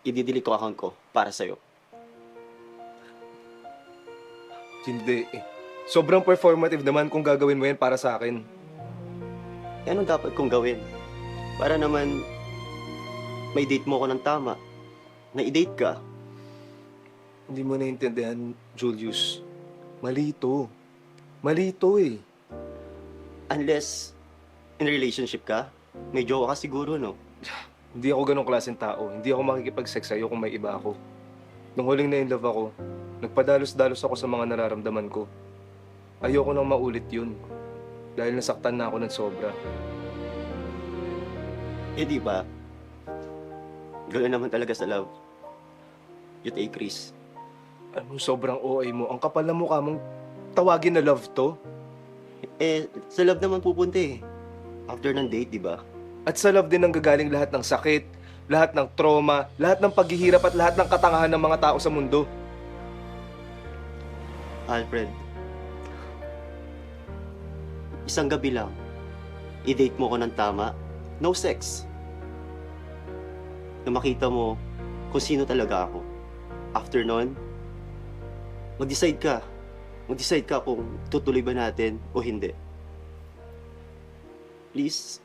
i-delete ko account ko para sa'yo. Hindi eh. Sobrang performative naman kung gagawin mo yan para sa akin. Eh, anong dapat kong gawin? Para naman may date mo ko ng tama. Na i-date ka. Hindi mo naiintindihan, Julius. Mali ito. Mali ito eh. Unless in relationship ka, may jowa ka siguro, no? Hindi ako ganong klaseng tao. Hindi ako makikipag-sex sa'yo kung may iba ako. Nung huling na in love ako, nagpadalos-dalos ako sa mga nararamdaman ko. Ayoko nang maulit yun. Dahil nasaktan na ako ng sobra. Eh, di ba? Gano'n naman talaga sa love. You take risks. Ano, sobrang OA mo. Ang kapal na mukha mong tawagin na love to. Eh, sa love naman pupunta eh. After ng date, di ba? At sa love din ang gagaling lahat ng sakit, lahat ng trauma, lahat ng paghihirap at lahat ng katangahan ng mga tao sa mundo. Alfred, isang gabi lang, i-date mo ko ng tama, no sex. Na makita mo kung sino talaga ako. After nun, mag-decide ka. Mag-decide ka kung tutuloy ba natin o hindi. Please,